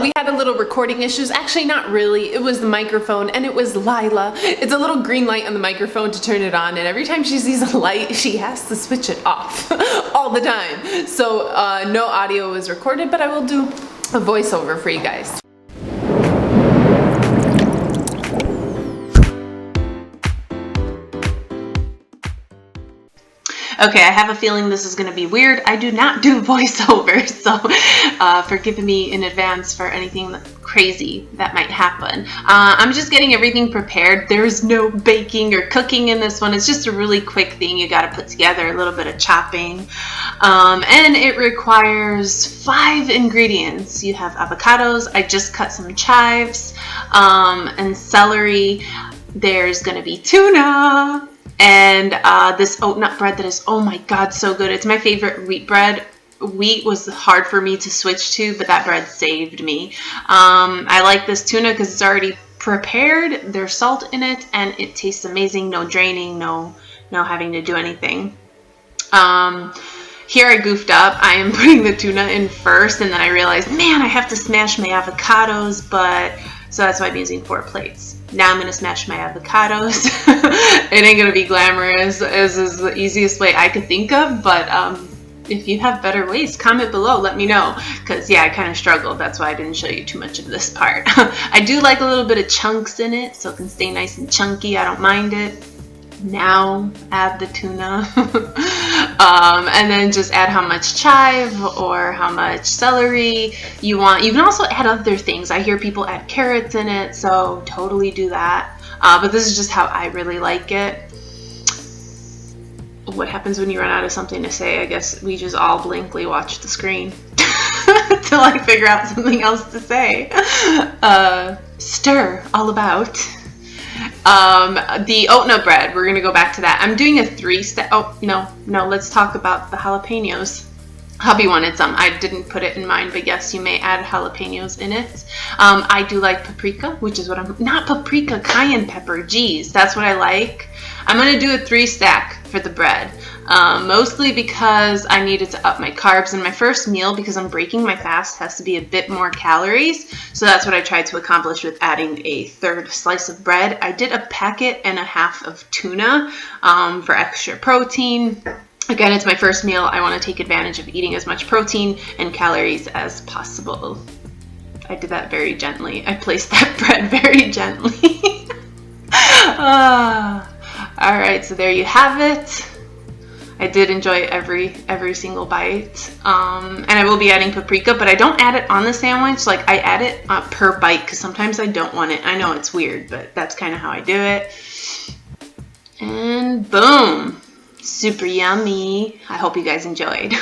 we had a little recording issues. Actually, not really. It was the microphone, and it was Lila. It's a little green light on the microphone to turn it on, and every time she sees a light, she has to switch it off all the time. So no audio was recorded, but I will do a voiceover for you guys. Okay, I have a feeling this is going to be weird. I do not do voiceovers, so forgive me in advance for anything crazy that might happen. I'm just getting everything prepared. There's no baking or cooking in this one. It's just a really quick thing you got to put together, a little bit of chopping. And it requires 5 ingredients. You have avocados. I just cut some chives and celery. There's going to be tuna. And this oat nut bread that is, oh my god, so good. It's my favorite wheat bread. Wheat was hard for me to switch to, but that bread saved me. I like this tuna because it's already prepared. There's salt in it, and it tastes amazing. No draining, no having to do anything. Here I goofed up. I am putting the tuna in first, and then I realized, man, I have to smash my avocados, so that's why I'm using 4 plates. Now I'm going to smash my avocados. It ain't going to be glamorous, as is the easiest way I could think of, but if you have better ways, comment below, let me know, because yeah, I kind of struggled. That's why I didn't show you too much of this part. I do like a little bit of chunks in it, so it can stay nice and chunky. I don't mind it. Now add the tuna. And then just add how much chive or how much celery you want. You can also add other things. I hear people add carrots in it, so totally do that. But this is just how I really like it. What happens when you run out of something to say? I guess we just all blankly watch the screen till I figure out something else to say. Stir all about. The oat nut bread, we're going to go back to that. I'm doing a 3-step. Oh, no, let's talk about the jalapenos. Hubby wanted some. I didn't put it in mine, but yes, you may add jalapenos in it. I do like paprika, which is what not paprika, cayenne pepper. Geez, that's what I like. I'm going to do a 3-stack for the bread. Mostly because I needed to up my carbs, and my first meal, because I'm breaking my fast, has to be a bit more calories. So that's what I tried to accomplish with adding a 3rd slice of bread. I did a 1.5 packets of tuna for extra protein. Again, it's my first meal. I want to take advantage of eating as much protein and calories as possible. I did that very gently. I placed that bread very gently. All right, so there you have it. I did enjoy every single bite. And I will be adding paprika, but I don't add it on the sandwich. Like, I add it per bite because sometimes I don't want it. I know it's weird, but that's kind of how I do it. And boom. Super yummy. I hope you guys enjoyed.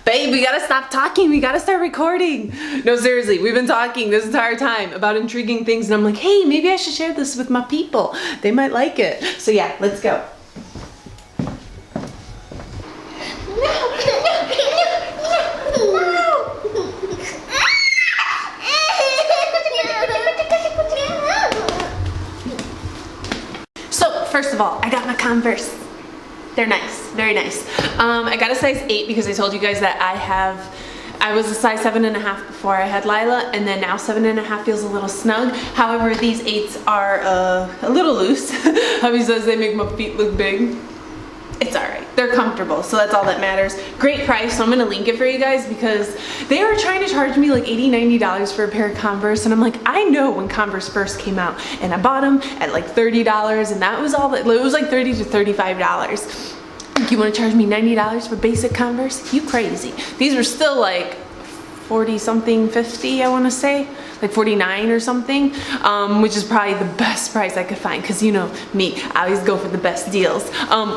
Babe, we gotta stop talking. We gotta start recording. No, seriously, we've been talking this entire time about intriguing things, and I'm like, hey, maybe I should share this with my people. They might like it. So yeah, let's go. So, first of all, I got my Converse. They're nice, very nice. I got a size 8 because I told you guys that I was a size 7.5 before I had Lila, and then now 7.5 feels a little snug. However, these 8s are a little loose. Hubby says they make my feet look big. It's alright. They're comfortable, so that's all that matters. Great price, so I'm going to link it for you guys because they were trying to charge me like $80, $90 for a pair of Converse, and I'm like, I know when Converse first came out, and I bought them at like $30, and that was all that, it was like $30 to $35. Like, you want to charge me $90 for basic Converse? You crazy. These were still like 40 something, 50, I want to say, like 49 or something, which is probably the best price I could find, because you know me, I always go for the best deals,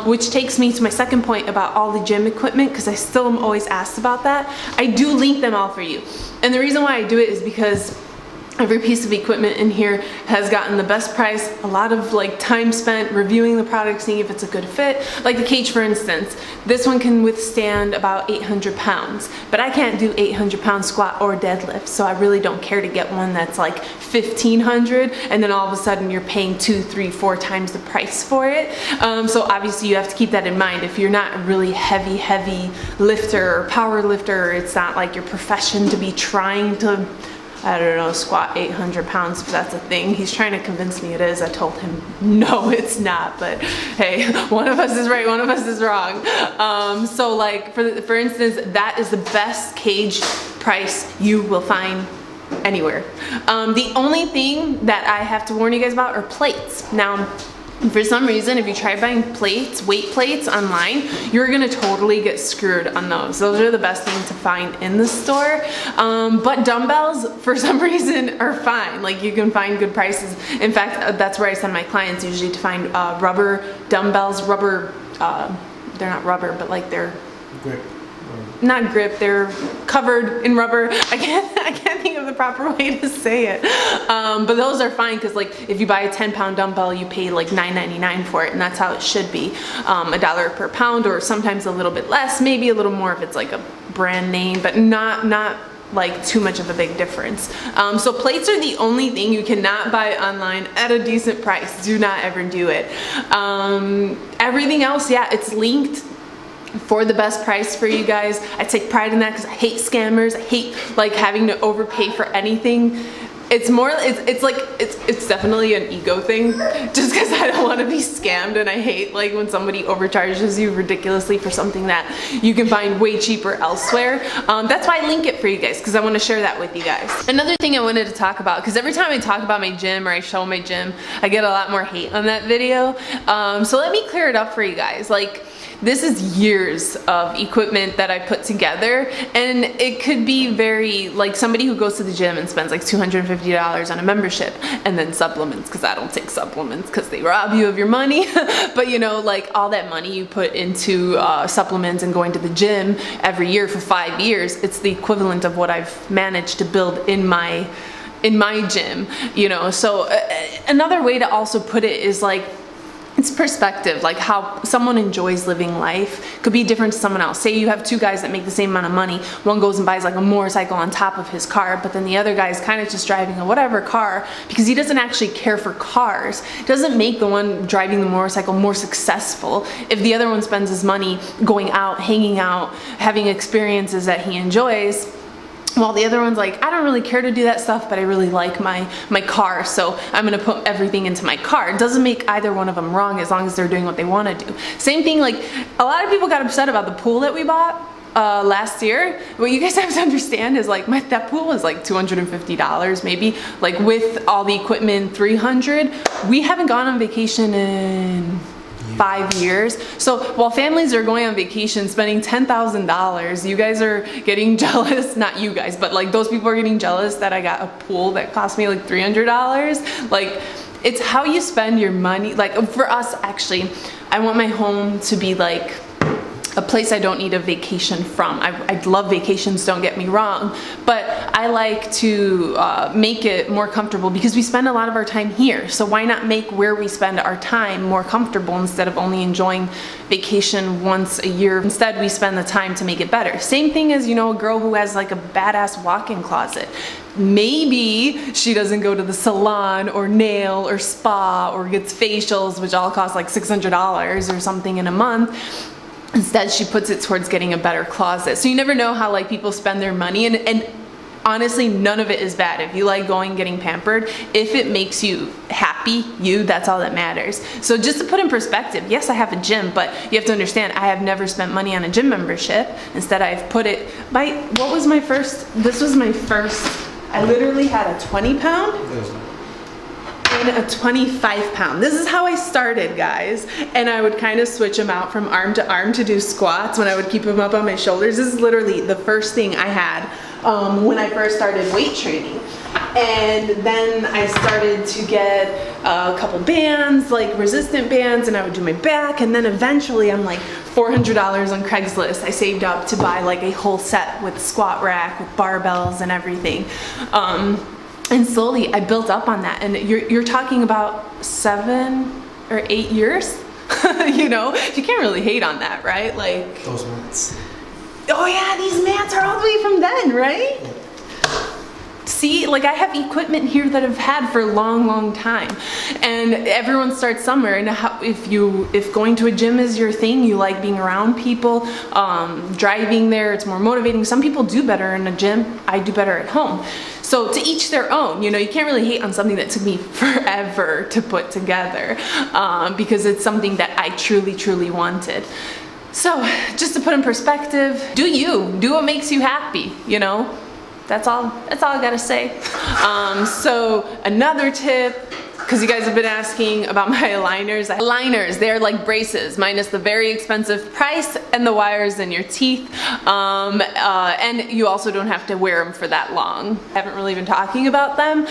which takes me to my second point about all the gym equipment, because I still am always asked about that. I do link them all for you, and the reason why I do it is because Every piece of equipment in here has gotten the best price, a lot of like time spent reviewing the product, seeing if it's a good fit. Like the cage, for instance, this one can withstand about 800 pounds, but I can't do 800-pound squat or deadlift, so I really don't care to get one that's like 1,500, and then all of a sudden you're paying 2, 3, 4 times the price for it. So obviously you have to keep that in mind. If you're not a really heavy lifter or power lifter, it's not like your profession to be trying to, I don't know, squat 800 pounds, if that's a thing. He's trying to convince me it is. I told him, no, it's not. But hey, one of us is right, one of us is wrong. So like, for instance, that is the best cage price you will find anywhere. The only thing that I have to warn you guys about are plates. Now, for some reason, if you try buying plates, weight plates online, you're gonna totally get screwed on those. Those are the best thing to find in the store. But dumbbells, for some reason, are fine. Like, you can find good prices. In fact, that's where I send my clients usually to find rubber dumbbells. Rubber, they're not rubber, but like they're grip. Not grip, they're covered in rubber. I can't think of the proper way to say it. But those are fine, because like if you buy a 10-pound dumbbell, you pay like $9.99 for it, and that's how it should be. $1 per pound, or sometimes a little bit less, maybe a little more if it's like a brand name, but not like too much of a big difference. So plates are the only thing you cannot buy online at a decent price. Do not ever do it. Everything else, yeah, it's linked for the best price for you guys. I take pride in that because I hate scammers. I hate like having to overpay for anything. It's more, it's definitely an ego thing, just because I don't want to be scammed, and I hate like when somebody overcharges you ridiculously for something that you can find way cheaper elsewhere. That's why I link it for you guys, because I want to share that with you guys. Another thing I wanted to talk about, because every time I talk about my gym or I show my gym, I get a lot more hate on that video. So let me clear it up for you guys. Like, this is years of equipment that I put together, and it could be very, like somebody who goes to the gym and spends like $250 on a membership, and then supplements, because I don't take supplements because they rob you of your money. But you know, like all that money you put into supplements and going to the gym every year for 5 years, it's the equivalent of what I've managed to build in my gym, you know. So another way to also put it is like, it's perspective. Like how someone enjoys living life could be different to someone else. Say you have two guys that make the same amount of money. One goes and buys like a motorcycle on top of his car, but then the other guy is kind of just driving a whatever car because he doesn't actually care for cars. It doesn't make the one driving the motorcycle more successful if the other one spends his money going out, hanging out, having experiences that he enjoys. While the other one's like, I don't really care to do that stuff, but I really like my car, so I'm gonna put everything into my car. It doesn't make either one of them wrong as long as they're doing what they wanna do. Same thing, like a lot of people got upset about the pool that we bought last year. What you guys have to understand is like that pool was like $250 maybe, like with all the equipment $300. We haven't gone on vacation in 5 years. So while families are going on vacation spending $10,000, you guys are getting jealous. Not you guys, but like those people are getting jealous that I got a pool that cost me like $300. Like, it's how you spend your money. Like for us, actually, I want my home to be like a place I don't need a vacation from. I love vacations, don't get me wrong, but I like to make it more comfortable because we spend a lot of our time here. So why not make where we spend our time more comfortable instead of only enjoying vacation once a year? Instead, we spend the time to make it better. Same thing as, you know, a girl who has like a badass walk-in closet. Maybe she doesn't go to the salon or nail or spa or gets facials, which all cost like $600 or something in a month. Instead, she puts it towards getting a better closet. So you never know how like people spend their money, and honestly, none of it is bad. If you like going, getting pampered, if it makes you happy, that's all that matters. So just to put in perspective, yes, I have a gym, but you have to understand, I have never spent money on a gym membership. Instead, I've put it, what was my first, this was my first, I literally had a 20-pound. And a 25-pound. This is how I started, guys. And I would kind of switch them out from arm to arm to do squats when I would keep them up on my shoulders. This is literally the first thing I had when I first started weight training. And then I started to get a couple bands, like resistant bands, and I would do my back. And then eventually I'm like $400 on Craigslist. I saved up to buy like a whole set with squat rack, with barbells and everything. And slowly I built up on that. And you're talking about 7 or 8 years. You know, you can't really hate on that, right? Like those mats. Oh yeah, these mats are all the way from then, right? Yeah. See, like I have equipment here that I've had for a long time, and everyone starts somewhere. And if going to a gym is your thing, you like being around people, driving there, it's more motivating. Some people do better in a gym. I do better at home. So to each their own, you know, you can't really hate on something that took me forever to put together, because it's something that I truly wanted. So just to put in perspective, do what makes you happy, you know? That's all I gotta say. So another tip, because you guys have been asking about my aligners. Aligners, they're like braces, minus the very expensive price and the wires in your teeth. And you also don't have to wear them for that long. I haven't really been talking about them.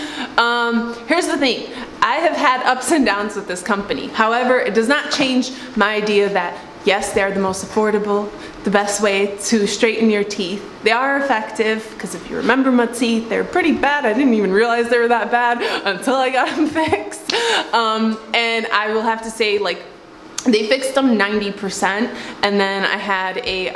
Here's the thing. I have had ups and downs with this company. However, it does not change my idea that yes, they're the most affordable, the best way to straighten your teeth. They are effective, because if you remember my teeth, they're pretty bad. I didn't even realize they were that bad until I got them fixed. And I will have to say, like, they fixed them 90%, and then I had a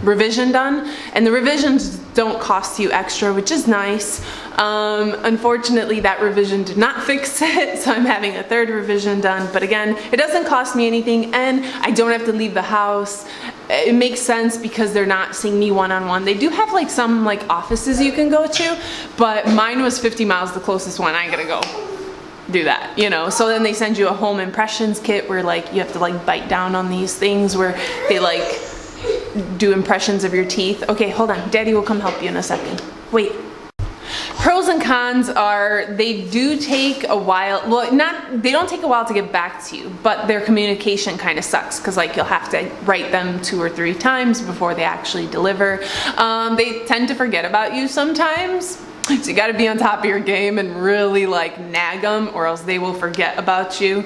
revision done, and the revisions don't cost you extra, which is nice. Unfortunately, that revision did not fix it, so I'm having a third revision done. But again, it doesn't cost me anything, and I don't have to leave the house. It makes sense because they're not seeing me one-on-one. They do have like some like offices you can go to, but mine was 50 miles, the closest one. I gotta go do that, you know. So then they send you a home impressions kit where like you have to like bite down on these things where they like do impressions of your teeth. Okay, hold on. Daddy will come help you in a second. Wait. Pros and cons are they do take a while. Well, they don't take a while to get back to you, but their communication kind of sucks because like you'll have to write them 2 or 3 times before they actually deliver. They tend to forget about you sometimes. So you got to be on top of your game and really like nag them, or else they will forget about you.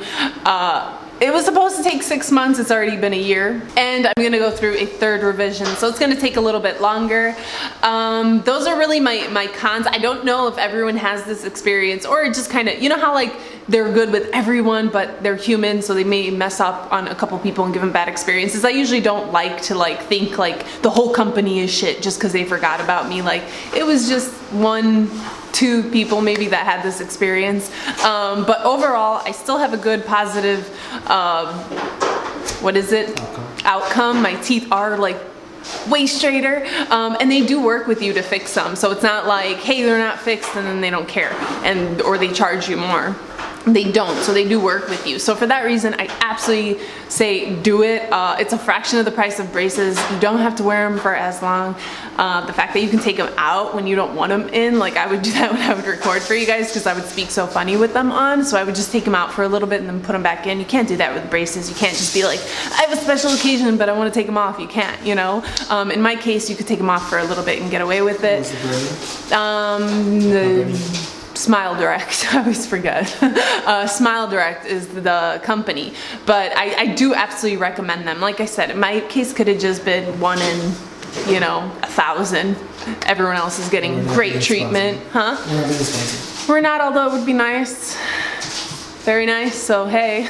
It was supposed to take 6 months, it's already been a year. And I'm gonna go through a third revision, so it's gonna take a little bit longer. Those are really my cons. I don't know if everyone has this experience, or it just kind of, you know how like they're good with everyone, but they're human, so they may mess up on a couple people and give them bad experiences. I usually don't like to like think like the whole company is shit just because they forgot about me. Like it was just 1, 2 people maybe that had this experience, but overall I still have a good positive outcome. My teeth are like way straighter, and they do work with you to fix them, so it's not like, hey, they're not fixed and then they don't care or they charge you more. They don't, so they do work with you. So for that reason, I absolutely say do it. It's a fraction of the price of braces. You don't have to wear them for as long. The fact that you can take them out when you don't want them in, like I would do that when I would record for you guys because I would speak so funny with them on, so I would just take them out for a little bit and then put them back in. You can't do that with braces. You can't just be like, I have a special occasion but I want to take them off. You can't, you know. In my case, you could take them off for a little bit and get away with it. Smile Direct, I always forget. Smile Direct is the company, but I do absolutely recommend them. Like I said, in my case could have just been 1 in, you know, 1,000. Everyone else is getting great treatment, huh? We're not, although it would be nice. Very nice, so hey,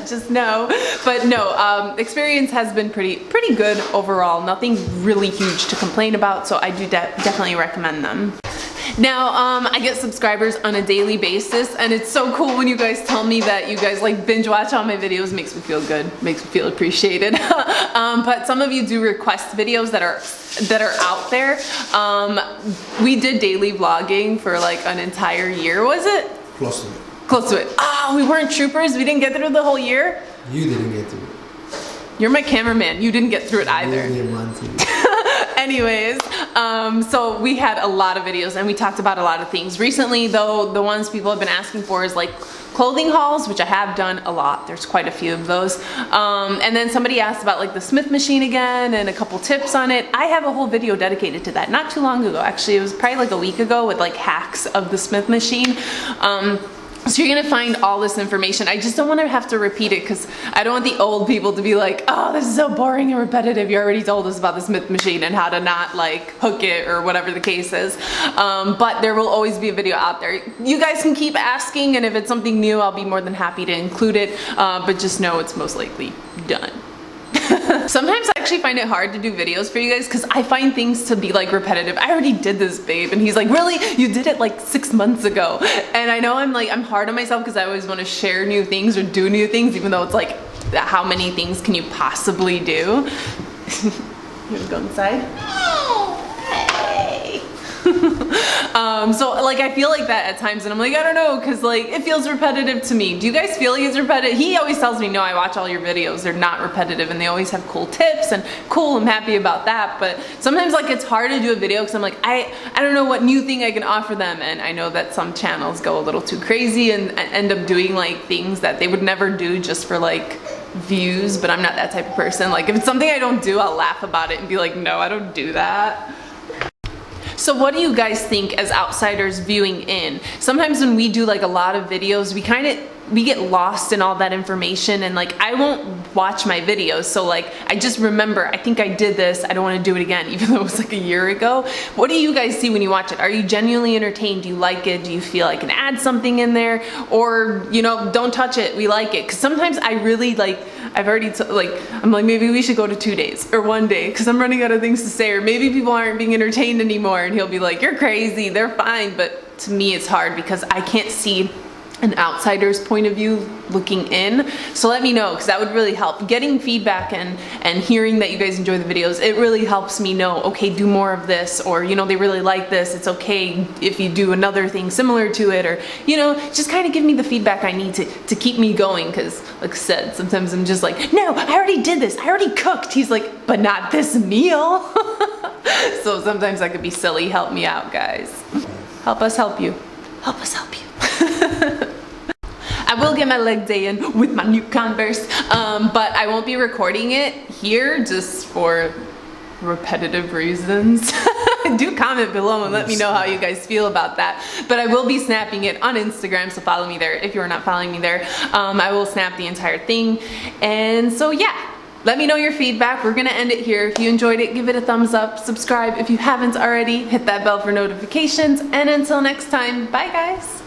just know. But no, experience has been pretty good overall. Nothing really huge to complain about, so I do definitely recommend them. Now, I get subscribers on a daily basis, and it's so cool when you guys tell me that you guys like binge watch all my videos. Makes me feel good, makes me feel appreciated. But some of you do request videos that are out there. We did daily vlogging for like an entire year, was it? Close to it. Close to it. Oh, we weren't troopers? We didn't get through the whole year? You didn't get through it. You're my cameraman. You didn't get through it either. Anyways, so we had a lot of videos and we talked about a lot of things. Recently though, the ones people have been asking for is like clothing hauls, which I have done a lot. There's quite a few of those. And then somebody asked about like the Smith machine again and a couple tips on it. I have a whole video dedicated to that not too long ago. Actually, it was probably like a week ago with like hacks of the Smith machine. So you're gonna find all this information. I just don't want to have to repeat it because I don't want the old people to be like, oh, this is so boring and repetitive. You already told us about the Smith machine and how to not like hook it or whatever the case is. But there will always be a video out there. You guys can keep asking, and if it's something new, I'll be more than happy to include it. But just know it's most likely done. Sometimes I actually find it hard to do videos for you guys because I find things to be like repetitive. I already did this, babe. And he's like, really? You did it like 6 months ago. And I know I'm hard on myself because I always want to share new things or do new things, even though it's like, how many things can you possibly do? You wanna go inside? Hey. So like I feel like that at times, and I'm like, I don't know, because like it feels repetitive to me. Do you guys feel like it's repetitive? He always tells me, no, I watch all your videos, they're not repetitive, and they always have cool tips, and cool, I'm happy about that. But sometimes like it's hard to do a video because I'm like, I don't know what new thing I can offer them. And I know that some channels go a little too crazy and end up doing like things that they would never do just for like views. But I'm not that type of person. Like if it's something I don't do, I'll laugh about it and be like, no, I don't do that. So what do you guys think as outsiders viewing in? Sometimes when we do like a lot of videos, we get lost in all that information, and like I won't watch my videos, so like I just remember, I think I did this, I don't want to do it again, even though it was like a year ago. What do you guys see when you watch it? Are you genuinely entertained? Do you like it? Do you feel I can add something in there? Or, you know, don't touch it, we like it? Because sometimes I really like, I'm like, maybe we should go to 2 days or 1 day because I'm running out of things to say, or maybe people aren't being entertained anymore, and he'll be like, you're crazy, they're fine. But to me it's hard because I can't see an outsider's point of view looking in. So let me know, because that would really help. Getting feedback and hearing that you guys enjoy the videos, it really helps me know, okay, do more of this, or you know, they really like this, it's okay if you do another thing similar to it, or you know, just kind of give me the feedback I need to keep me going. Because like I said, sometimes I'm just like, no, I already did this, I already cooked. He's like, but not this meal. So sometimes I could be silly. Help me out, guys. Help us help you. Help us help you. I will get my leg day in with my new Converse, but I won't be recording it here just for repetitive reasons. Do comment below and let me know how you guys feel about that. But I will be snapping it on Instagram, so follow me there if you're not following me there. I will snap the entire thing. And so yeah, let me know your feedback. We're gonna end it here. If you enjoyed it, give it a thumbs up, subscribe if you haven't already, hit that bell for notifications, and until next time, bye guys.